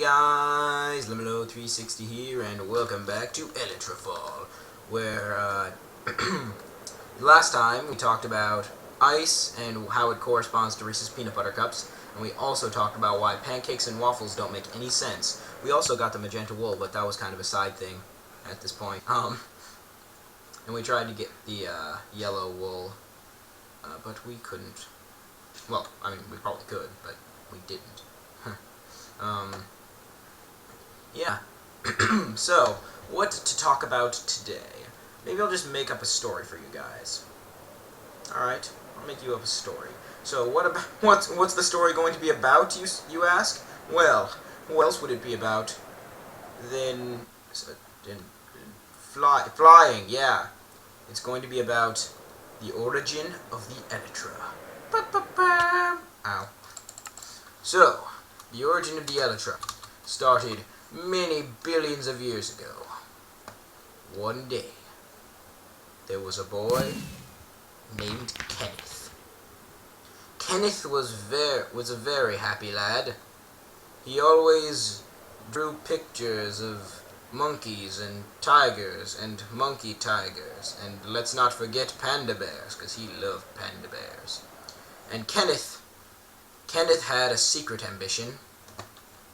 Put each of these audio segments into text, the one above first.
guys, LemonLord360 here, and welcome back to Eletra Fall, where, last time we talked about ice and how it corresponds to Reese's Peanut Butter Cups, and we also talked about why pancakes and waffles don't make any sense. We also got the magenta wool, but that was kind of a side thing at this point. And we tried to get the, yellow wool, but we couldn't. Well, I mean, we probably could, but we didn't. Yeah. So, what to talk about today? Maybe I'll just make up a story for you guys. Alright, I'll make you up a story. So, what's the story going to be about, you ask? Well, what else would it be about than flying, yeah. It's going to be about the origin of the Eletra. Ow. So, the origin of the Eletra started many billions of years ago. One day, there was a boy named Kenneth. Kenneth was a very happy lad. He always drew pictures of monkeys and tigers and monkey tigers, and let's not forget panda bears, because he loved panda bears. And Kenneth had a secret ambition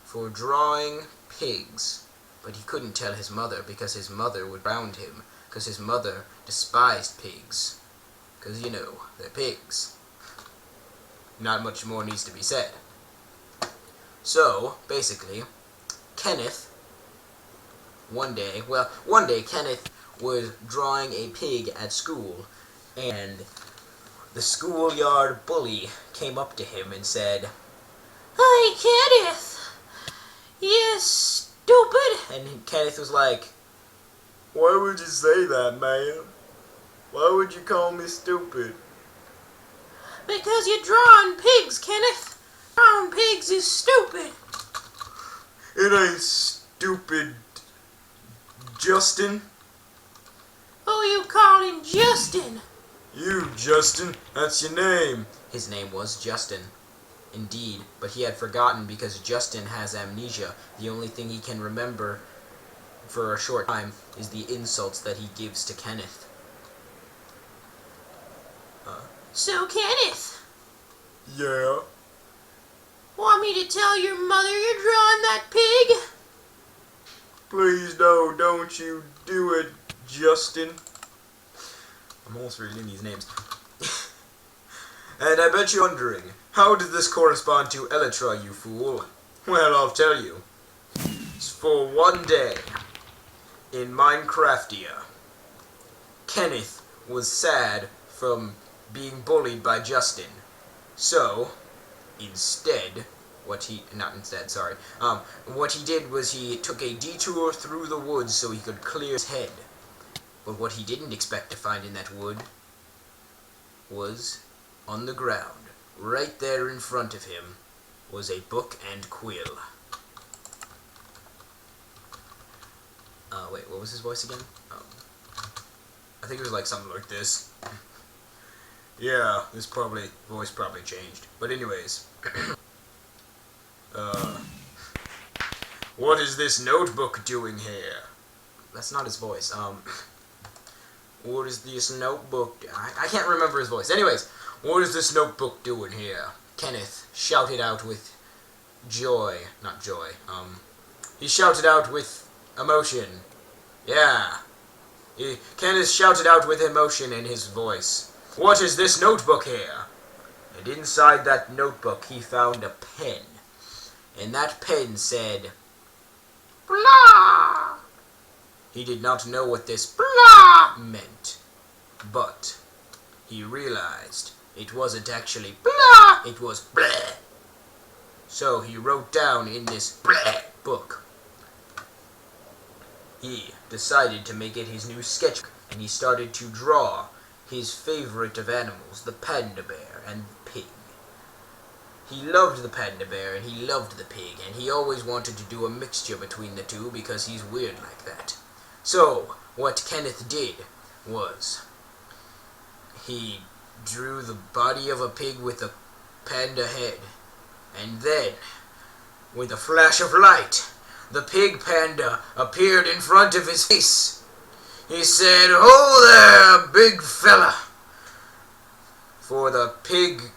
for drawing pigs, but he couldn't tell his mother because his mother would ground him, because his mother despised pigs, because, you know, they're pigs. Not much more needs to be said. So, basically, one day Kenneth was drawing a pig at school, and the schoolyard bully came up to him and said, "Hi, Kenneth, you stupid." And Kenneth was like, "Why would you say that, man? Why would you call me stupid?" "Because you're drawing pigs, Kenneth. Drawing pigs is stupid." "It ain't stupid, Justin." "Who you calling Justin?" "You, Justin. That's your name." His name was Justin. Indeed, but he had forgotten because Justin has amnesia. The only thing he can remember for a short time is the insults that he gives to Kenneth. So, Kenneth? Yeah? Want me to tell your mother you're drawing that pig? Please, no, don't you do it, Justin. I'm almost reading these names. And I bet you're wondering, how did this correspond to Eletra, you fool? Well, I'll tell you. It's for one day, in Minecraftia, Kenneth was sad from being bullied by Justin. So, what he did was he took a detour through the woods so he could clear his head. But what he didn't expect to find in that wood was, on the ground, right there in front of him, was a book and quill. Wait, what was his voice again? I think it was like something like this. Yeah, voice probably changed. But anyways. What is this notebook doing here? That's not his voice. What is this notebook? I can't remember his voice. Anyways, what is this notebook doing here? Kenneth shouted out with joy. Not joy. He shouted out with emotion. Yeah. Kenneth shouted out with emotion in his voice. What is this notebook here? And inside that notebook he found a pen. And that pen said, blah. He did not know what this blah meant. But he realized it wasn't actually blah, it was bleh. So he wrote down in this bleh book. He decided to make it his new sketchbook, and he started to draw his favorite of animals, the panda bear and the pig. He loved the panda bear and he loved the pig, and he always wanted to do a mixture between the two because he's weird like that. So, what Kenneth did was, he drew the body of a pig with a panda head, and then With a flash of light, the pig panda appeared in front of his face. He said, "Ho there, big fella." For the pig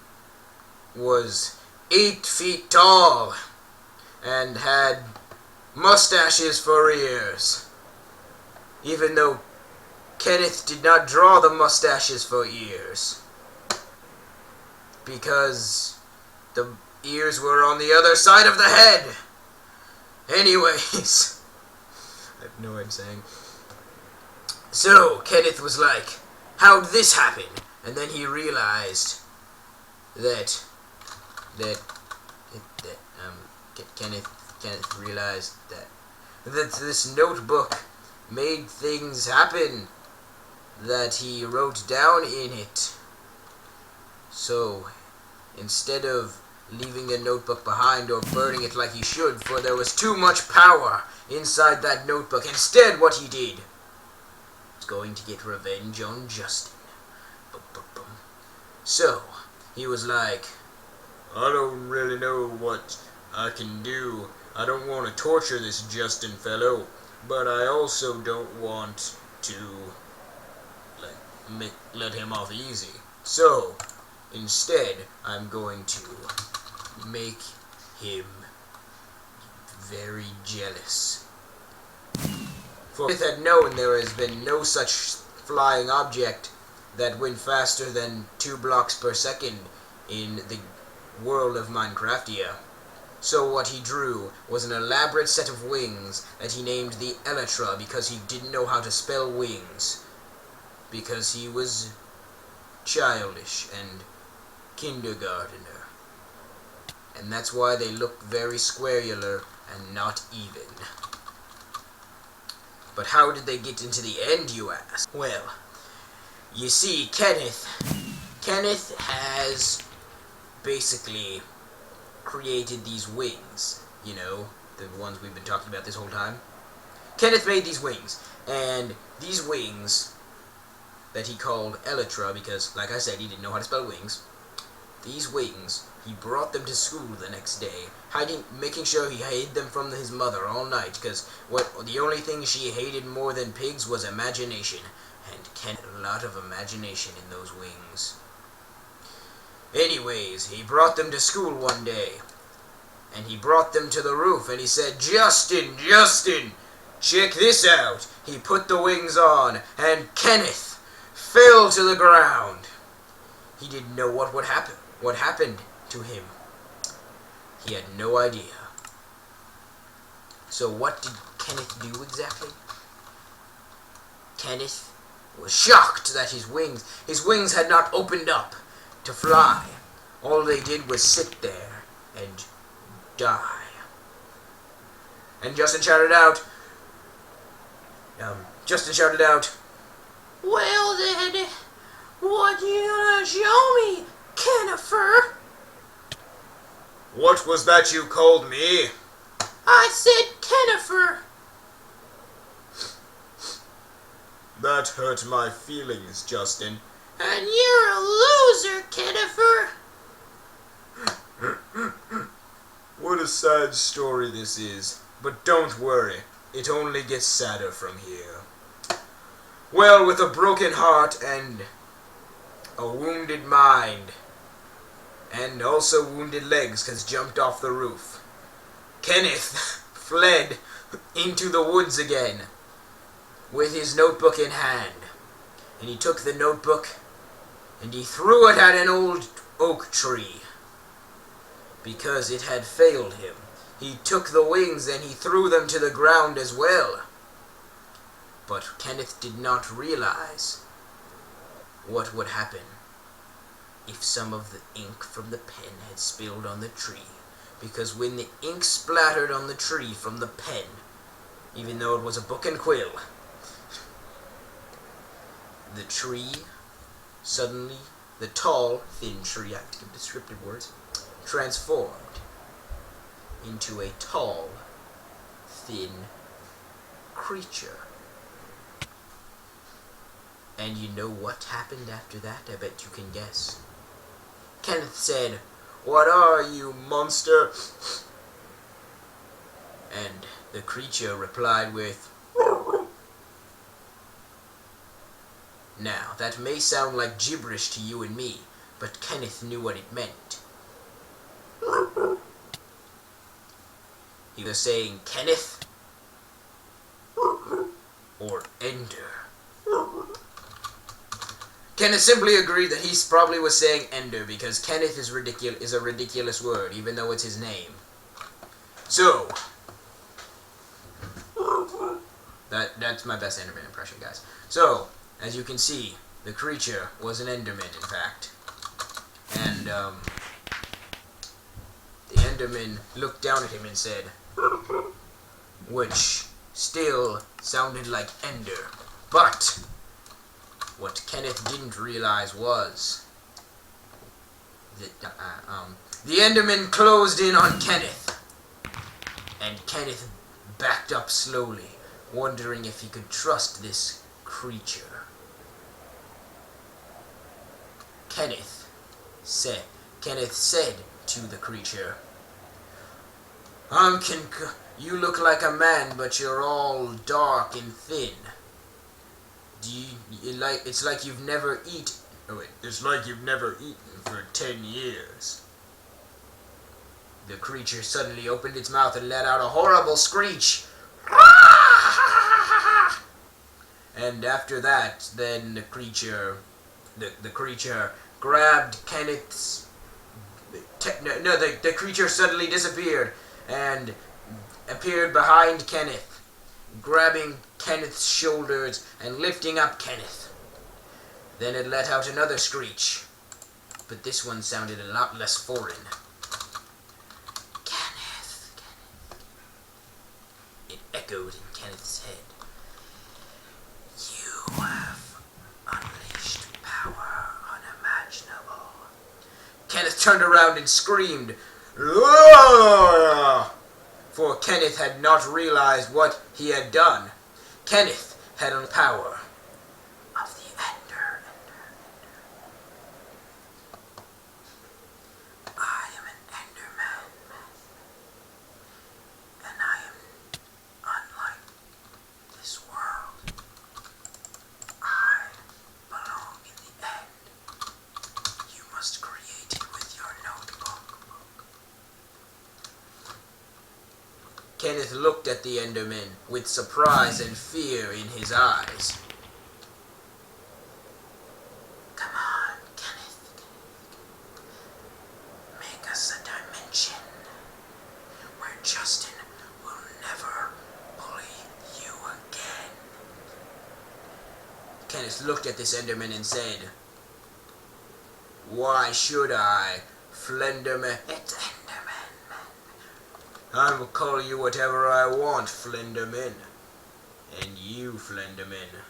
was 8 feet tall and had mustaches for ears, even though Kenneth did not draw the mustaches for ears, because the ears were on the other side of the head. Anyways, I have no idea saying. So Kenneth was like, "How'd this happen?" And then he realized that Kenneth realized that this notebook made things happen that he wrote down in it. So instead of leaving the notebook behind or burning it like he should, for there was too much power inside that notebook, instead what he did was going to get revenge on Justin. So he was like, "I don't really know what I can do. I don't want to torture this Justin fellow, but I also don't want to let him off easy. So instead, I'm going to make him very jealous." For Smith had known there has been no such flying object that went faster than 2 blocks per second in the world of Minecraftia. So what he drew was an elaborate set of wings that he named the Eletra, because he didn't know how to spell wings, because he was childish and kindergartner. And that's why they look very squarular and not even. But how did they get into the end, you ask? Well, you see, Kenneth has basically created these wings, you know, the ones we've been talking about this whole time. Kenneth made these wings, and these wings that he called Eletra, because, like I said, he didn't know how to spell wings. These wings, he brought them to school the next day, making sure he hid them from his mother all night, because the only thing she hated more than pigs was imagination, and Kenneth had a lot of imagination in those wings. Anyways, he brought them to school one day, and he brought them to the roof, and he said, Justin, check this out." He put the wings on, and Kenneth fell to the ground. He didn't know what happened to him. He had no idea. So what did Kenneth do exactly? Kenneth was shocked that his wings had not opened up to fly. All they did was sit there and die. And Justin shouted out, "Well then, what you gonna show me, Kennifer?" "What was that you called me?" "I said Kennifer." "That hurt my feelings, Justin." "And you're a loser, Kennifer." What a sad story this is. But don't worry, it only gets sadder from here. Well, with a broken heart and a wounded mind, and also wounded legs because jumped off the roof, Kenneth fled into the woods again with his notebook in hand. And he took the notebook and he threw it at an old oak tree because it had failed him. He took the wings and he threw them to the ground as well. But Kenneth did not realize what would happen if some of the ink from the pen had spilled on the tree. Because when the ink splattered on the tree from the pen, even though it was a book and quill, the tree suddenly, the tall, thin tree, I have to give descriptive words, transformed into a tall, thin creature. And you know what happened after that? I bet you can guess. Kenneth said, "What are you, monster?" And the creature replied with, "Now, that may sound like gibberish to you and me, but Kenneth knew what it meant. He was saying Kenneth or Ender." Kenneth simply agreed that he probably was saying Ender because Kenneth is a ridiculous word, even though it's his name. So, that's my best Enderman impression, guys. So, as you can see, the creature was an Enderman, in fact. And, the Enderman looked down at him and said, which still sounded like Ender. But what Kenneth didn't realize was that the Enderman closed in on Kenneth, and Kenneth backed up slowly, wondering if he could trust this creature. Kenneth said to the creature, "You look like a man, but you're all dark and thin. It's like you've never eaten. It's like you've never eaten for 10 years. The creature suddenly opened its mouth and let out a horrible screech. And after that, then the creature grabbed Kenneth's. The creature suddenly disappeared and appeared behind Kenneth, grabbing Kenneth's shoulders and lifting up Kenneth. Then it let out another screech, but this one sounded a lot less foreign. Kenneth. It echoed in Kenneth's head. You have unleashed power unimaginable. Kenneth turned around and screamed, "Roar!" For Kenneth had not realized what he had done. Kenneth had the power of the Ender. I am an Enderman, and I am unlike this world. I belong in the end. You must create it with your notebook. Kenneth looked at the Enderman with surprise and fear in his eyes. Come on, Kenneth. Make us a dimension where Justin will never bully you again. Kenneth looked at this Enderman and said, "Why should I, Flenderman?" It's Enderman, man. I will call you whatever I want, Flenderman. And you, Flenderman.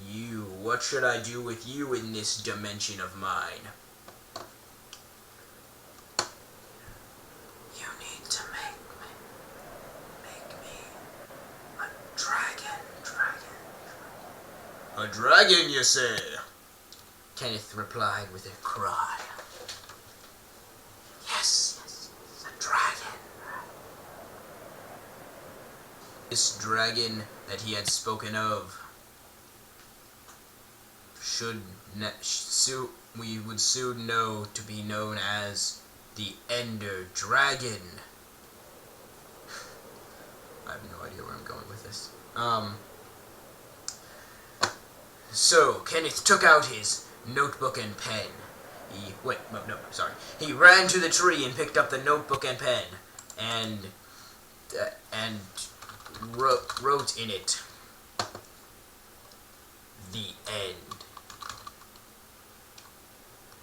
You, what should I do with you in this dimension of mine? You need to make me a dragon. A dragon, you say? Kenneth replied with a cry. Yes, a dragon. This dragon that he had spoken of we would soon know to be known as the Ender Dragon. I have no idea where I'm going with this. So Kenneth took out his notebook and pen. He ran to the tree and picked up the notebook and pen and wrote in it, "The End."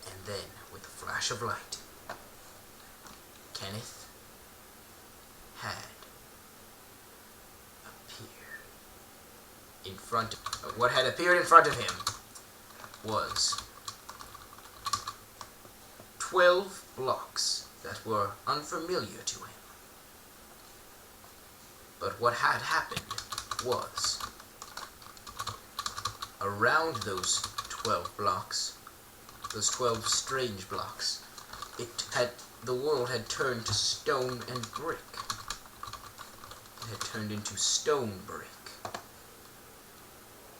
And then, with a flash of light, Kenneth had appeared in front of... What had appeared in front of him was 12 blocks that were unfamiliar to him. But what had happened was, around those 12 blocks, those 12 strange blocks, the world had turned to stone and brick. had turned into stone brick,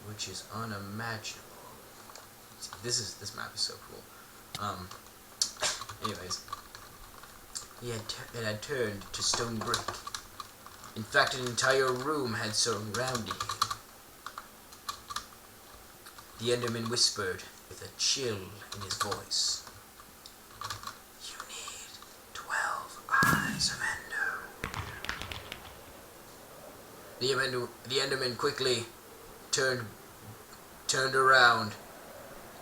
which is unimaginable. This map is so cool. Anyways, it had turned to stone brick. In fact, an entire room had surrounded him. The Enderman whispered with a chill in his voice, "You need 12 eyes of Ender." The Enderman quickly turned around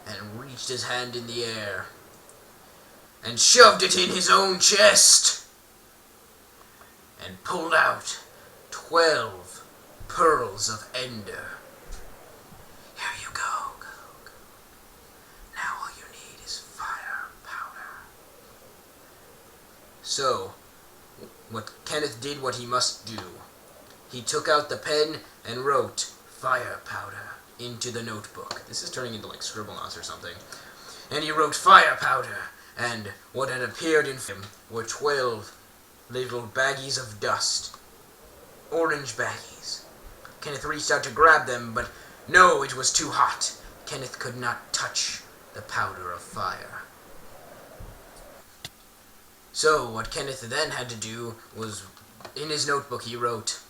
and reached his hand in the air and shoved it in his own chest and pulled out 12 pearls of Ender. Here you go. Now all you need is fire powder. So, Kenneth did what he must do. He took out the pen and wrote fire powder into the notebook. This is turning into like Scribblenauts or something. And he wrote fire powder, and what had appeared in him were 12 little baggies of dust. Orange baggies. Kenneth reached out to grab them, but no, it was too hot. Kenneth could not touch the powder of fire. So, what Kenneth then had to do was, in his notebook he wrote,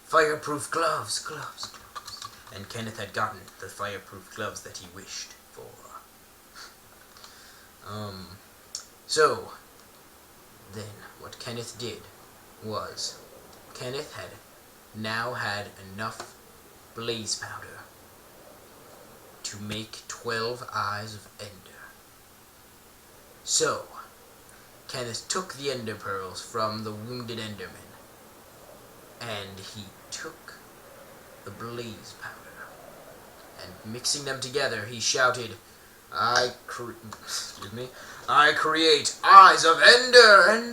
fireproof gloves. And Kenneth had gotten the fireproof gloves that he wished for. So, then, what Kenneth did was, Kenneth had now had enough blaze powder to make 12 eyes of Ender. So, Kenneth took the Ender pearls from the wounded Enderman, and he took the blaze powder, and mixing them together, he shouted, I create eyes of Ender.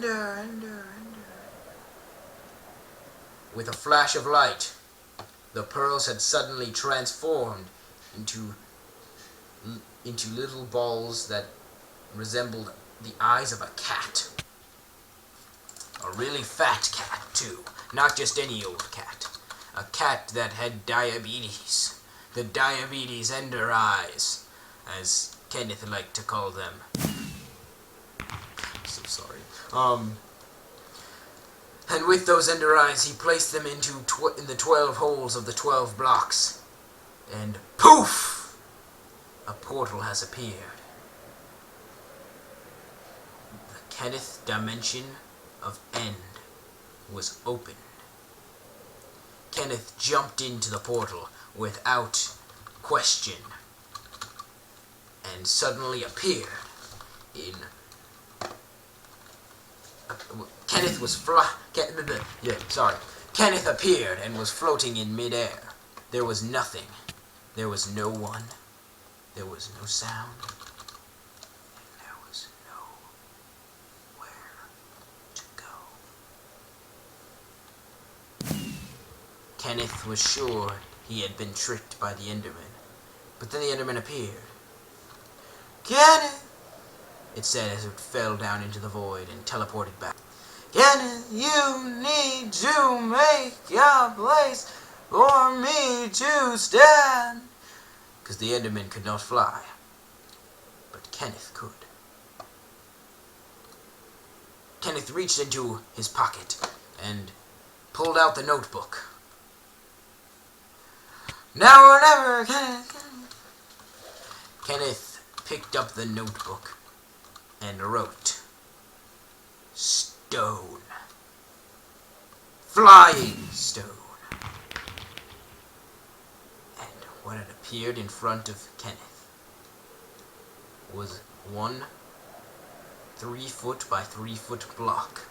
With a flash of light, the pearls had suddenly transformed into little balls that resembled the eyes of a cat. A really fat cat, too. Not just any old cat. A cat that had diabetes. The diabetes Ender eyes, as Kenneth liked to call them. I'm so sorry. And with those Ender eyes, he placed them in the 12 holes of the 12 blocks. And poof! A portal has appeared. The Kenneth dimension of End was opened. Kenneth jumped into the portal without question and suddenly appeared in... Kenneth appeared and was floating in midair. There was nothing. There was no one. There was no sound. And there was nowhere to go. Kenneth was sure he had been tricked by the Enderman. But then the Enderman appeared. Kenneth! It said as it fell down into the void and teleported back. Kenneth, you need to make a place for me to stand. Because the Enderman could not fly. But Kenneth could. Kenneth reached into his pocket and pulled out the notebook. Now or never, Kenneth. Kenneth picked up the notebook and wrote, stone. Flying stone. And what had appeared in front of Kenneth was one 3-foot by 3-foot block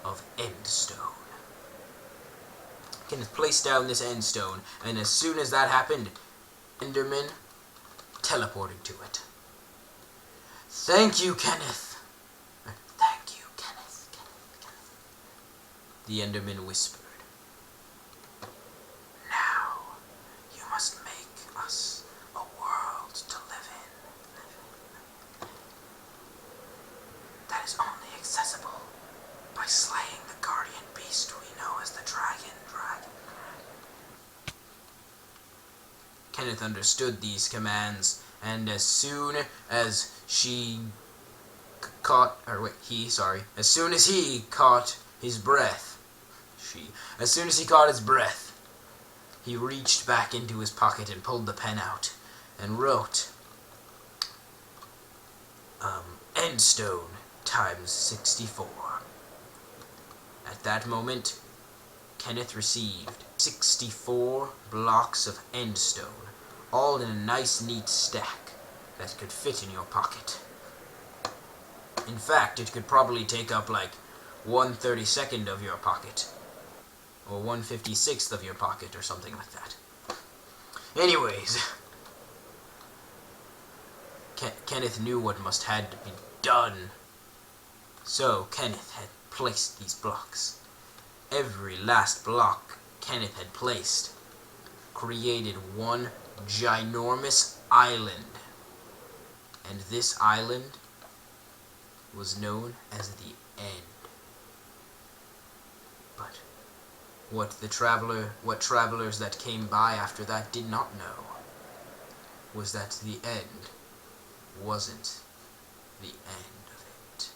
of end stone. Kenneth placed down this end stone, and as soon as that happened, Enderman teleported to it. Thank you, Kenneth. Thank you, Kenneth. The Enderman whispered. Now, you must make us a world to live in. That is only accessible by slaying the guardian beast we know as the dragon. Kenneth understood these commands, and as soon as he caught his breath, he reached back into his pocket and pulled the pen out and wrote, Endstone times 64. At that moment, Kenneth received 64 blocks of endstone, all in a nice neat stack that could fit in your pocket. In fact, it could probably take up like 1/32 of your pocket, or 1/56 of your pocket, or something like that. Anyways, Kenneth knew what must had to be done, so Kenneth had placed these blocks. Every last block Kenneth had placed created one ginormous island, and this island was known as the End. But what travelers that came by after that did not know was that the End wasn't the end of it.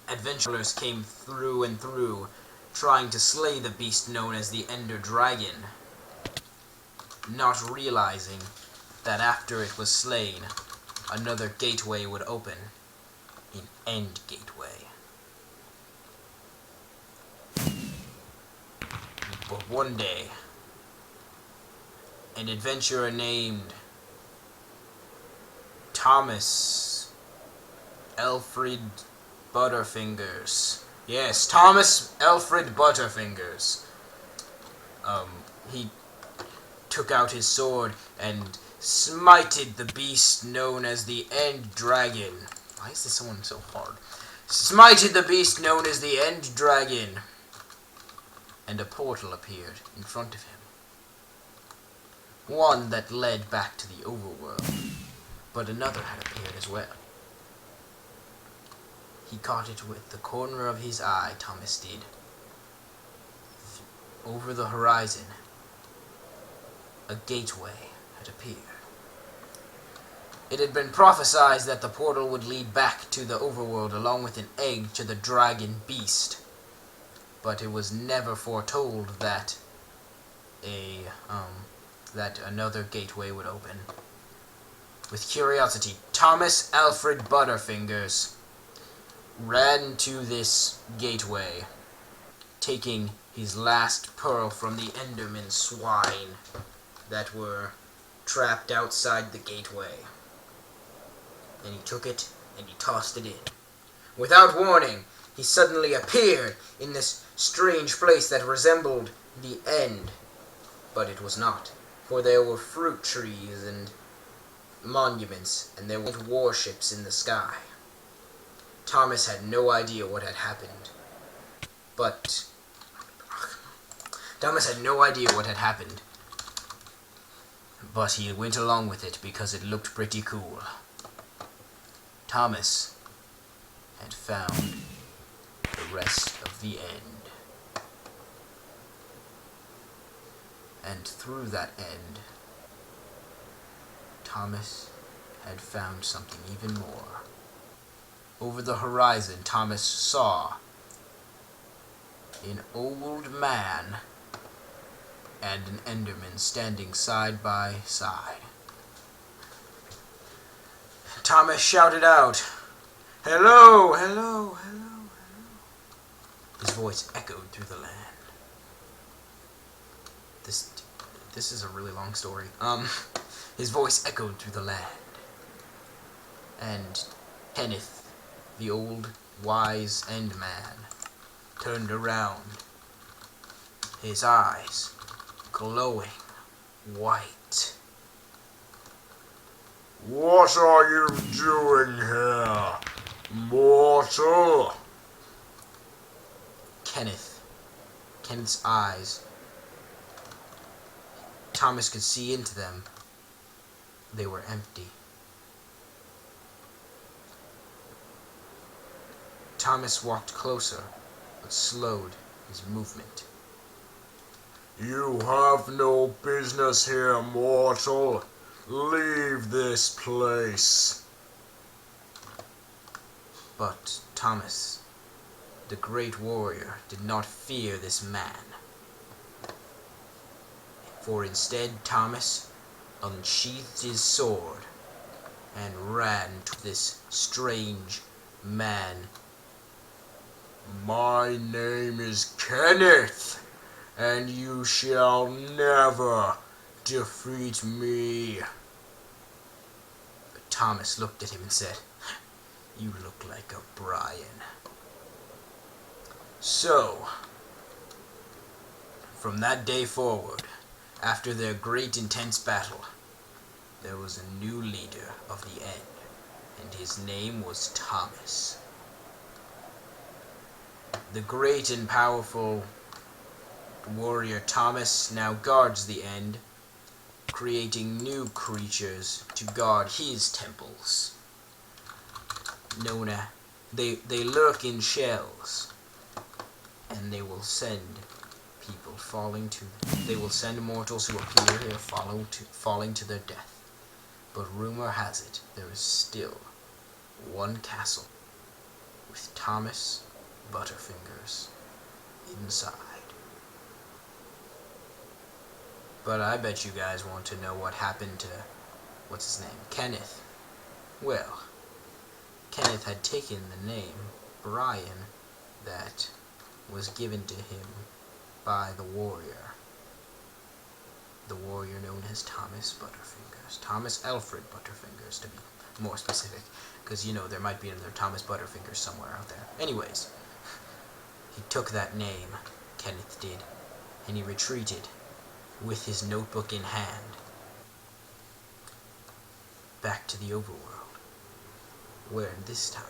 Adventurers came through and through, trying to slay the beast known as the Ender Dragon, not realizing that after it was slain, another gateway would open, an End Gateway. But one day, an adventurer named Thomas Alfred Butterfingers. Yes, Thomas Alfred Butterfingers. He took out his sword and smited the beast known as the End Dragon. Why is this one so hard? Smited the beast known as the End Dragon, and a portal appeared in front of him. One that led back to the overworld, but another had appeared as well. He caught it with the corner of his eye, Thomas did. Over the horizon, a gateway had appeared. It had been prophesied that the portal would lead back to the overworld along with an egg to the dragon beast. But it was never foretold that that another gateway would open. With curiosity, Thomas Alfred Butterfingers ran to this gateway, taking his last pearl from the Enderman swine that were trapped outside the gateway. And he took it and he tossed it in. Without warning, he suddenly appeared in this strange place that resembled the End, but it was not, for there were fruit trees and monuments, and there were warships in the sky. Thomas had no idea what had happened, but he went along with it because it looked pretty cool. Thomas had found the rest of the End. And through that End, Thomas had found something even more. Over the horizon, Thomas saw an old man and an Enderman standing side by side. Thomas shouted out, "Hello, hello, hello, hello." His voice echoed through the land. This is a really long story. His voice echoed through the land. And Kenneth, the old wise End Man, turned around, his eyes glowing white. "What are you doing here, mortal?" Kenneth's eyes, Thomas could see into them. They were empty. Thomas walked closer but slowed his movement. You have no business here, mortal. Leave this place. But Thomas, the great warrior, did not fear this man. For instead Thomas unsheathed his sword and ran to this strange man. My name is Kenneth, and you shall never defeat me. But Thomas looked at him and said, "You look like a Brian." So, from that day forward, after their great intense battle, there was a new leader of the End, and his name was Thomas. The great and powerful warrior Thomas now guards the End, creating new creatures to guard his temples. They lurk in shells, and they will send people they will send mortals who appear here falling to their death. But rumor has it there is still one castle with Thomas Butterfingers inside. But I bet you guys want to know what happened to, what's his name, Kenneth. Well, Kenneth had taken the name Brian that was given to him by the warrior known as Thomas Butterfingers. Thomas Alfred Butterfingers, to be more specific, because, you know, there might be another Thomas Butterfingers somewhere out there. Anyways, he took that name, Kenneth did, and he retreated with his notebook in hand back to the overworld, where this time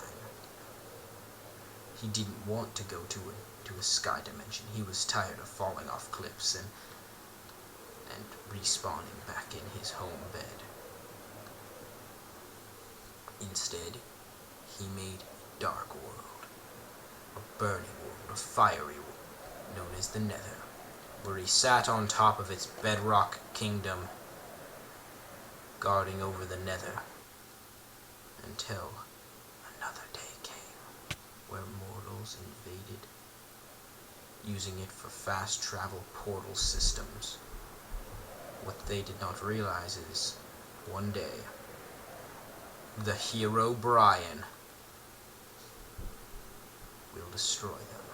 he didn't want to go to a sky dimension. He was tired of falling off cliffs and respawning back in his home bed. Instead, he made a dark world, a burning world, a fiery world, known as the Nether, where he sat on top of its bedrock kingdom, guarding over the Nether, until another day came, where mortals invaded, using it for fast travel portal systems. What they did not realize is, one day, the hero Brian will destroy them.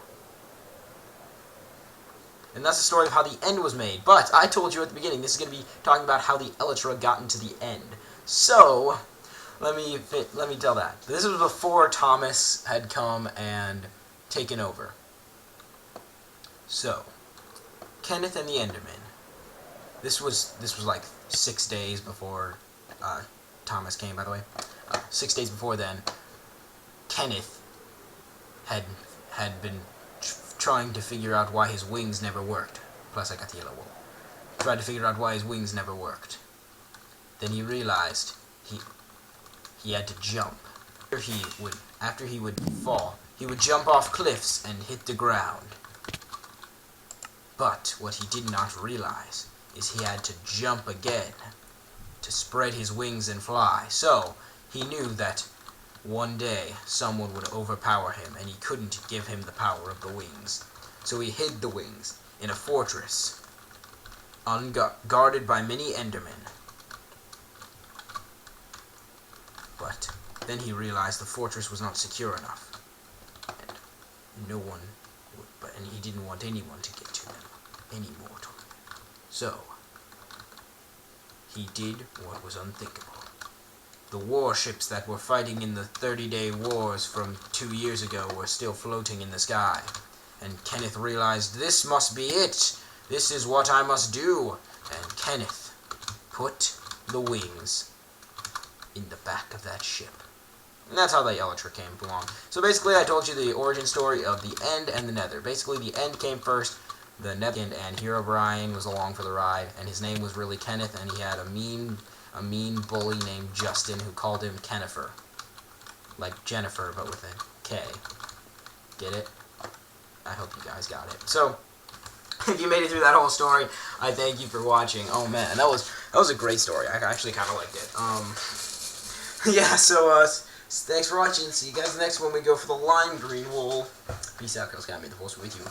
And that's the story of how the End was made. But I told you at the beginning, this is going to be talking about how the Eletra got into the End. So, let me tell that. This was before Thomas had come and taken over. So, Kenneth and the Enderman. This was like 6 days before Thomas came, by the way. 6 days before then, Kenneth had been trying to figure out why his wings never worked. Plus, I got the yellow wool. Tried to figure out why his wings never worked. Then he realized he had to jump. After he would fall, he would jump off cliffs and hit the ground. But what he did not realize is he had to jump again to spread his wings and fly. So he knew that one day someone would overpower him, and he couldn't give him the power of the wings. So he hid the wings in a fortress, guarded by many Endermen. But then he realized the fortress was not secure enough, and he didn't want anyone to get to them, any mortal. So he did what was unthinkable. The warships that were fighting in the 30-day wars from 2 years ago were still floating in the sky. And Kenneth realized, this must be it. This is what I must do. And Kenneth put the wings in the back of that ship. And that's how the Eletra came along. So basically, I told you the origin story of the End and the Nether. Basically, the End came first, the Nether, and Hero Brian was along for the ride, and his name was really Kenneth, and he had a mean bully named Justin who called him Kennifer. Like Jennifer, but with a K. Get it? I hope you guys got it. So, if you made it through that whole story, I thank you for watching. Oh man, that was a great story. I actually kind of liked it. Yeah. So, thanks for watching. See you guys next when we go for the lime green wool. Peace out, Girl Scout. May the force be with you.